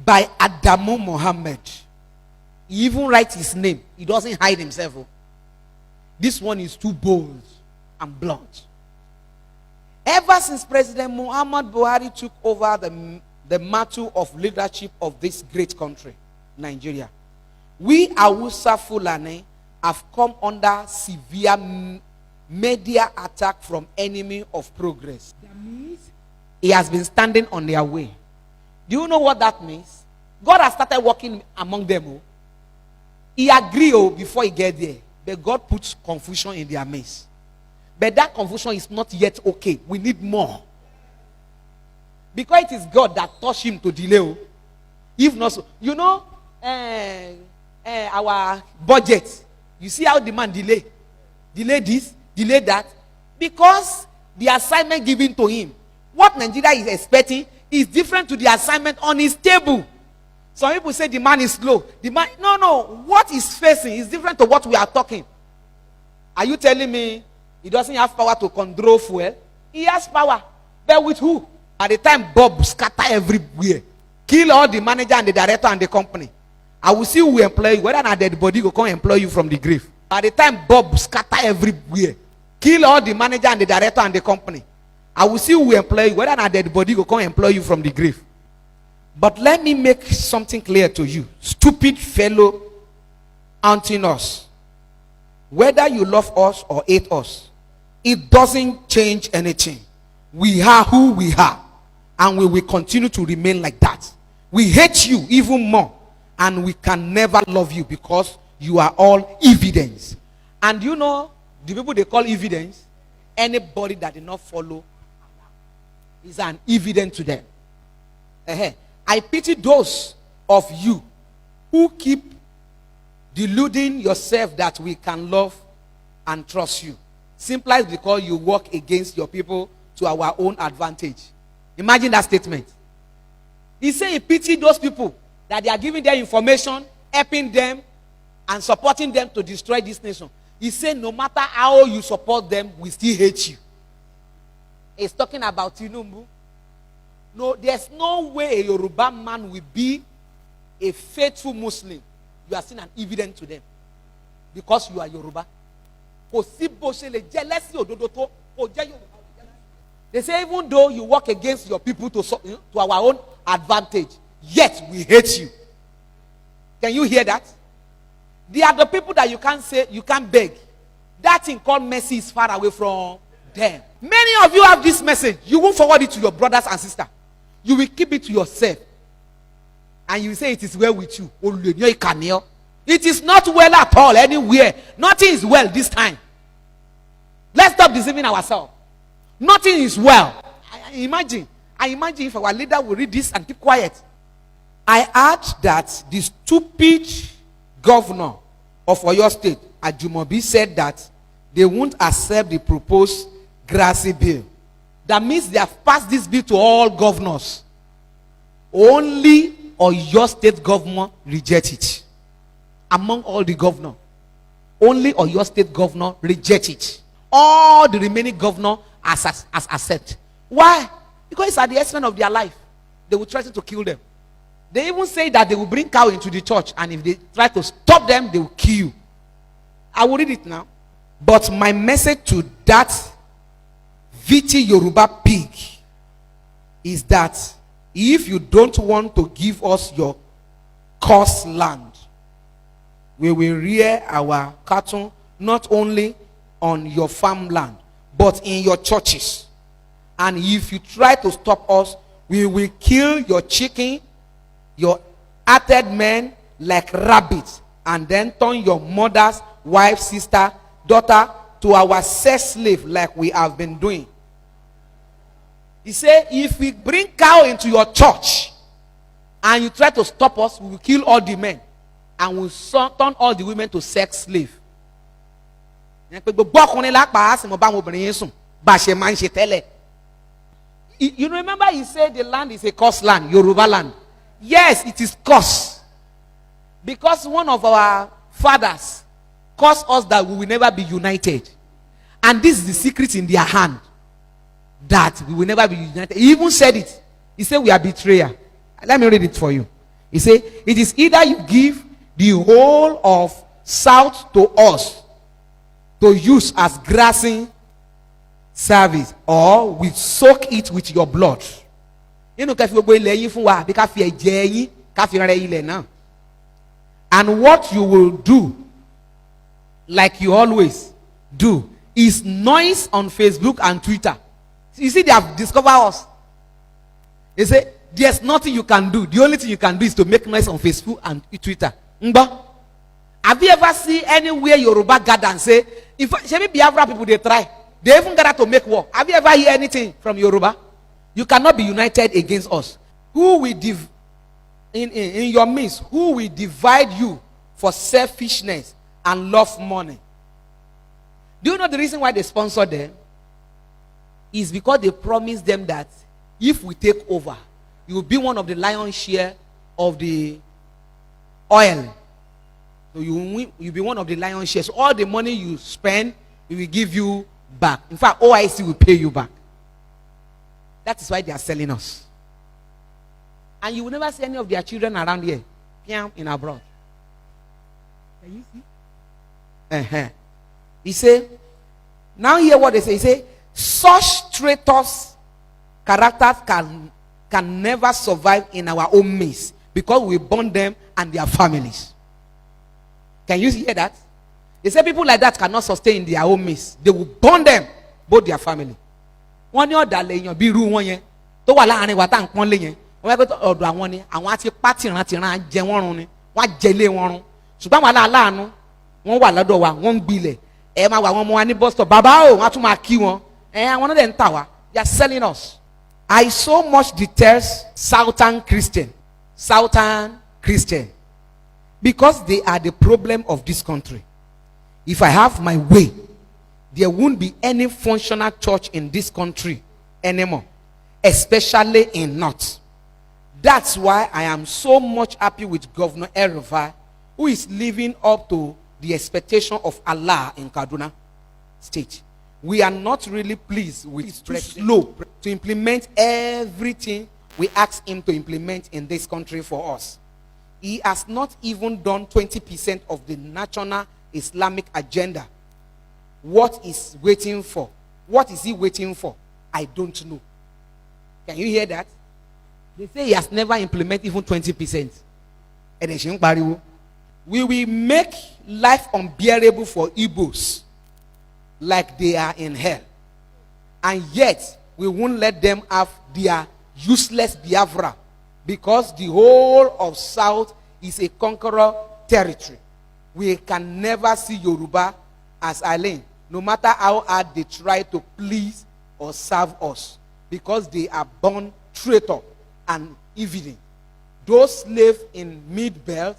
by Adamu Muhammad. He even writes his name. He doesn't hide himself. This one is too bold and blunt. Ever since President Muhammad Buhari took over the mantle of leadership of this great country, Nigeria, we Hausa Fulani have come under severe media attack from enemy of progress. That means he has been standing on their way. Do you know what that means? God has started working among them. He agreed before he get there, but God puts confusion in their midst. But that confusion is not yet okay. We need more. Because it is God that touched him to delay. If not so, you know, our budget. You see how the man delay this, delay that. Because the assignment given to him, what Nigeria is expecting is different to the assignment on his table. Some people say the man is slow. No. What he's facing is different to what we are talking. Are you telling me he doesn't have power to control fuel? He has power. But with who? At the time, Bob scatter everywhere. Kill all the manager and the director and the company. I will see who employ you. Whether or not dead body will come employ you from the grave. At the time, Bob scatter everywhere. Kill all the manager and the director and the company. I will see who employ you. Whether or not dead body will come employ you from the grave. But let me make something clear to you. Stupid fellow haunting us. Whether you love us or hate us, it doesn't change anything. We are who we are. And we will continue to remain like that. We hate you even more. And we can never love you because you are all evidence. And you know, the people they call evidence, anybody that did not follow is an evidence to them. I pity those of you who keep deluding yourself that we can love and trust you. Simply because you work against your people to our own advantage. Imagine that statement. He said he pity those people that they are giving their information, helping them, and supporting them to destroy this nation. He said no matter how you support them, we still hate you. He's talking about Tinubu. No, there's no way a Yoruba man will be a faithful Muslim. You are seen an evidence to them. Because you are Yoruba. They say even though you work against your people to our own advantage, yet we hate you. Can you hear that? They are the people that you can't say, you can't beg. That thing called mercy is far away from them. Many of you have this message. You won't forward it to your brothers and sisters. You will keep it to yourself. And you will say it is well with you. It is not well at all anywhere. Nothing is well this time. Let's stop deceiving ourselves. Nothing is well. I imagine if our leader will read this and keep quiet. I heard that the stupid governor of Oyo State, Ajumobi, said that they won't accept the proposed grassy bill. That means they have passed this bill to all governors. Only Oyo State governor reject it. Among all the governors, only Oyo State governor reject it. All the remaining governors as accept. Why? Because it's at the expense of their life. They will threaten to kill them. They even say that they will bring cow into the church, and if they try to stop them, they will kill you. I will read it now. But my message to that Viti Yoruba pig is that if you don't want to give us your cursed land, we will rear our cattle not only on your farmland, but in your churches. And if you try to stop us, we will kill your chicken, your hearted men like rabbits, and then turn your mother's wife, sister, daughter to our sex slave like we have been doing. He said, if we bring cow into your church and you try to stop us, we will kill all the men and we'll turn all the women to sex slave. You remember he said the land is a cursed land, Yoruba land. Yes, it is cursed. Because one of our fathers caused us that we will never be united. And this is the secret in their hand. That we will never be united. He even said it. He said we are betrayer. Let me read it for you. He said, it is either you give the whole of south to us to use as grazing service, or we soak it with your blood. And what you will do, like you always do, is noise on Facebook and Twitter. You see, they have discovered us. They say there's nothing you can do. The only thing you can do is to make noise on Facebook and Twitter. Have you ever seen anywhere Yoruba gather and say, if Biafra people they try, they even gather to make war? Have you ever heard anything from Yoruba? You cannot be united against us. Who will in your midst, who will divide you for selfishness and love money? Do you know the reason why they sponsor them? Is because they promise them that if we take over, you will be one of the lion's share of the oil. So you'll be one of the lion's shares. So all the money you spend, we will give you back. In fact, OIC will pay you back. That is why they are selling us. And you will never see any of their children around here, in abroad. Can you see? He said, now hear what they say. He said, such traitors characters can never survive in our own midst, because we burn them and their families. Can you hear that? They say people like that cannot sustain in their own midst. They will burn them, both their family. One year that be room 1 year. To wala ane wata npon le yen. Wọ́n go to ọ̀dọ̀ àwọn ni, àwọn àti party ran jẹ wọ́n run ni. Wọ́n jẹlé wọ́n run. Ṣùgbọ́n wala aláàánú, wọ́n wà lọ́dọ̀ wa, wọ́n gbilẹ̀. Ẹ máa wà wọ́n mọ wa ní bus stop. Bàbá o, wọ́n tún máa kí wọn. Àwọn náà dẹ̀ ń tà wá. They are selling us. I so much detest Southern Christian, because they are the problem of this country. If I have my way, there won't be any functional church in this country anymore, especially in North. That's why I am so much happy with Governor El-Rufai, who is living up to the expectation of Allah in Kaduna State. We are not really pleased with his too slow to implement everything we ask him to implement in this country for us. He has not even done 20% of the national Islamic agenda. What is waiting for? What is he waiting for? I don't know. Can you hear that? They say he has never implemented even 20%. We will make life unbearable for Igbos, like they are in hell. And yet, we won't let them have their useless Biafra, because the whole of South is a conqueror territory. We can never see Yoruba as Island, no matter how hard they try to please or serve us, because they are born traitor and evident. Those slaves in Mid-Belt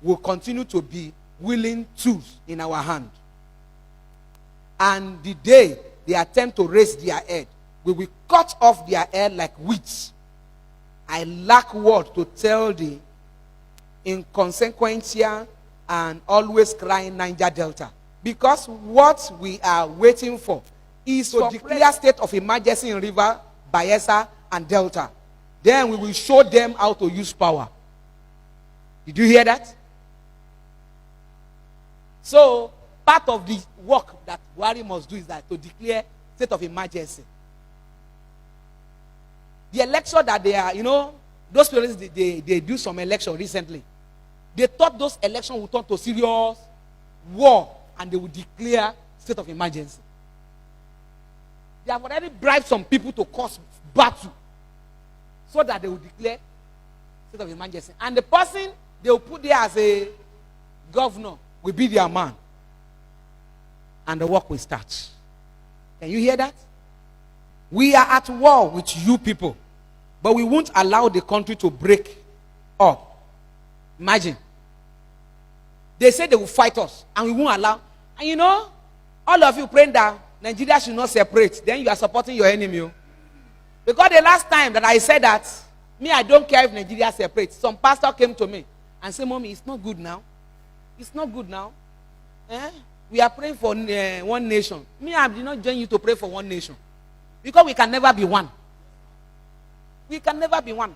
will continue to be willing tools in our hand. And the day they attempt to raise their head, we will cut off their head like weeds. I lack word to tell the inconsequential and always crying Niger Delta, because what we are waiting for is to declare state of emergency in River, Bayelsa, and Delta. Then we will show them how to use power. Did you hear that? So, part of the work that Buhari must do is that to declare state of emergency. The election that they are, those people, they do some election recently. They thought those elections would turn to serious war and they would declare state of emergency. They have already bribed some people to cause battle so that they will declare state of emergency. And the person they will put there as a governor will be their man. And the work will start. Can you hear that? We are at war with you people, but we won't allow the country to break up. Imagine. They say they will fight us, and we won't allow. And all of you praying that Nigeria should not separate, then you are supporting your enemy. Because the last time that I said that, I don't care if Nigeria separates, some pastor came to me and said, Mommy, it's not good now. It's not good now. We are praying for one nation. I did not join you to pray for one nation. Because we can never be one. We can never be one.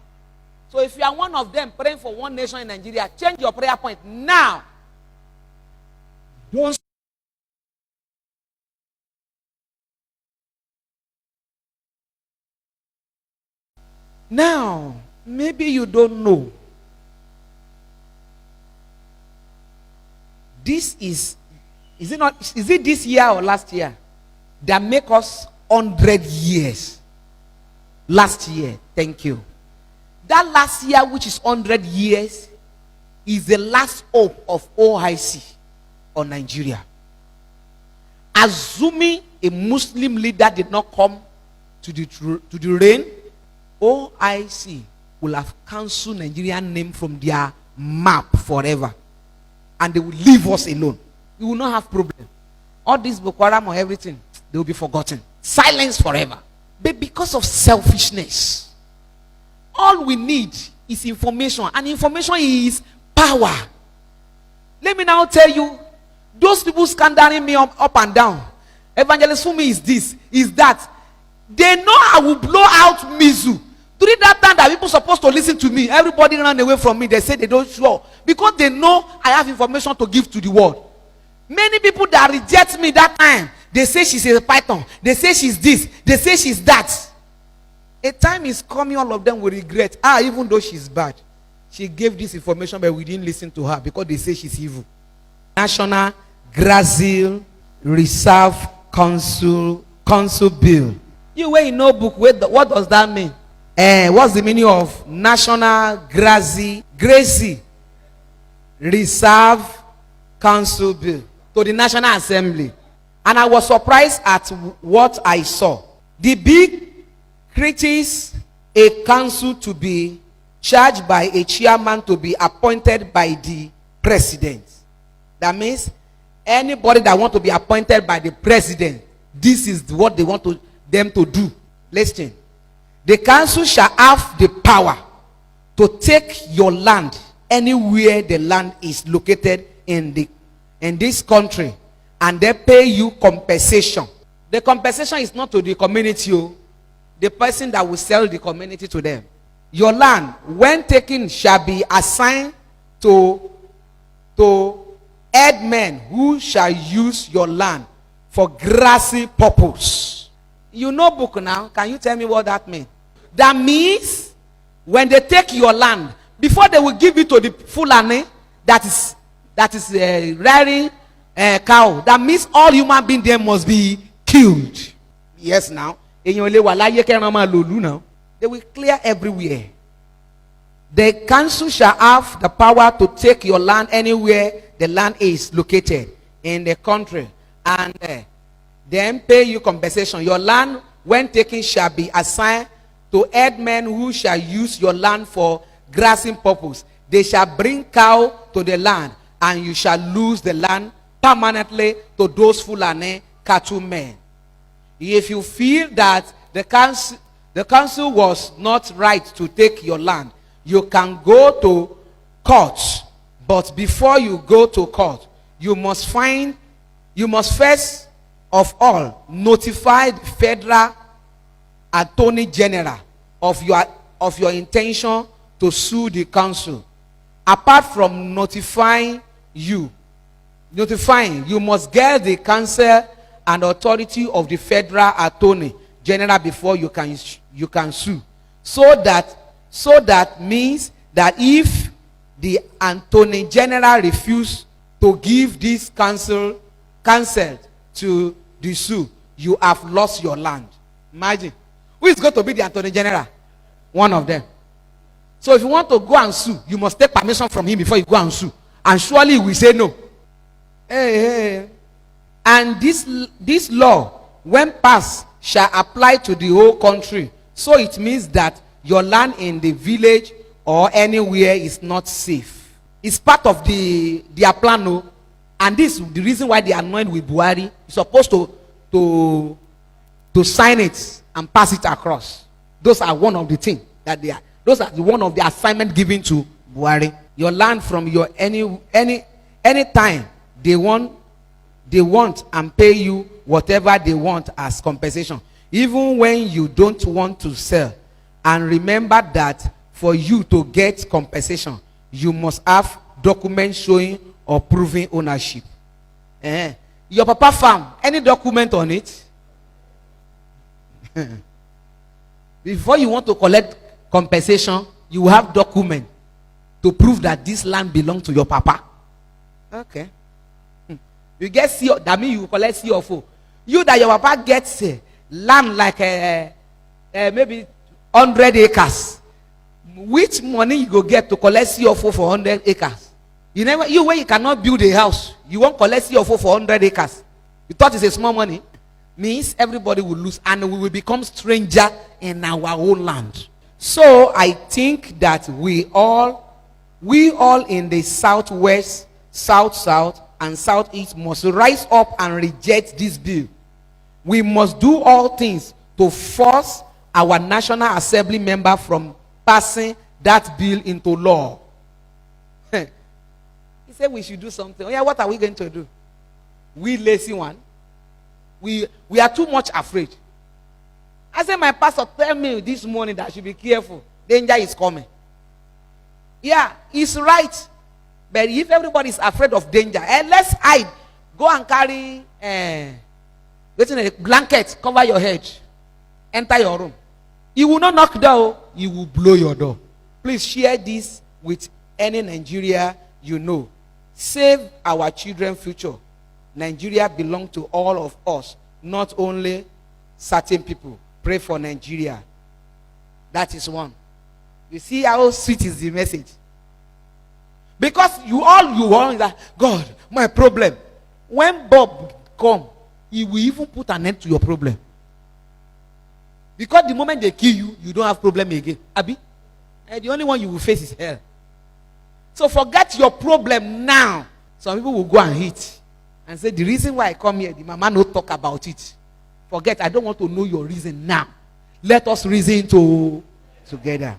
So if you are one of them praying for one nation in Nigeria, change your prayer point now. Don't. Now, maybe you don't know. This is it not, is it this year or last year that make us 100 years? Last year, thank you. That last year, which is 100 years, is the last hope of OIC on Nigeria. Assuming a Muslim leader did not come to the reign, OIC will have cancelled Nigerian name from their map forever. And they will leave us alone. We will not have problem. All this Boko Haram or everything, they will be forgotten. Silence forever. But because of selfishness, all we need is information. And information is power. Let me now tell you, those people scandering me up and down. Evangelist Funmi is this, is that. They know I will blow out Mizu. During that time that people supposed to listen to me, everybody ran away from me. They say they don't show. Because they know I have information to give to the world. Many people that reject me that time, they say she's a python. They say she's this. They say she's that. A time is coming, all of them will regret. Even though she's bad, she gave this information, but we didn't listen to her because they say she's evil. National Grazil Reserve Council Bill. You wear a notebook. What does that mean? What's the meaning of National Grazi Reserve Council Bill to the National Assembly? And I was surprised at what I saw. The bill creates a council to be charged by a chairman to be appointed by the president. That means anybody that want to be appointed by the president, this is what they want them to do. Listen. The council shall have the power to take your land anywhere the land is located in this country, and they pay you compensation. The compensation is not to the community, the person that will sell the community to them. Your land, when taken, shall be assigned to headmen who shall use your land for grassy purpose. You know book now. Can you tell me what that means? That means when they take your land, before they will give it to the Fulani that is rearing cow, that means all human beings there must be killed. Yes, now they will clear everywhere. The council shall have the power to take your land anywhere the land is located in the country, and then pay you compensation. Your land, when taken, shall be assigned to headmen who shall use your land for grazing purpose. They shall bring cow to the land, and you shall lose the land permanently to those Fulani cattlemen. If you feel that the council was not right to take your land, you can go to court. But before you go to court, you must first of all notify the federal attorney general of your intention to sue the council. Apart from notifying, you must get the counsel and authority of the federal attorney general before you can sue. So that means that if the attorney general refuse to give this counsel to the sue, you have lost your land. Imagine. Who is going to be the attorney general? One of them. So if you want to go and sue, you must take permission from him before you go and sue. And surely he will say no. Hey. And this law, when passed, shall apply to the whole country. So it means that your land in the village or anywhere is not safe. It's part of their plan, no? And this is the reason why they are annoyed with Buhari. He's supposed to sign it and pass it across. Those are one of the things that they are. Those are one of the assignment given to Buhari. Your land from your any time they want and pay you whatever they want as compensation, even when you don't want to sell. And remember that for you to get compensation, you must have documents showing or proving ownership. Your papa farm, any document on it? Before you want to collect compensation, you have document to prove that this land belongs to your papa. Okay. You get CO, that means you collect CFO. You that your papa gets land like maybe 100 acres. Which money you go get to collect CFO for 100 acres? You never, you where you cannot build a house, you won't collect CFO for 100 acres. You thought it's a small money? Means everybody will lose and we will become stranger in our own land. So I think that we all in the southwest, south, and southeast must rise up and reject this bill. We must do all things to force our National Assembly member from passing that bill into law. He said we should do something. Oh yeah, what are we going to do? We lazy one. We are too much afraid. I said my pastor tell me this morning that I should be careful. Danger is coming. Yeah, he's right. But if everybody is afraid of danger, let's hide. Go and carry a blanket, cover your head, enter your room. You will not knock door, you will blow your door. Please share this with any Nigeria you know. Save our children's future. Nigeria belongs to all of us, not only certain people. Pray for Nigeria. That is one. You see how sweet is the message? Because you want is that, God, my problem. When Bob come, he will even put an end to your problem. Because the moment they kill you, you don't have problem again. Abi? And the only one you will face is hell. So forget your problem now. Some people will go and hit and say, the reason why I come here, the mama no talk about it. Forget, I don't want to know your reason now. Let us reason together.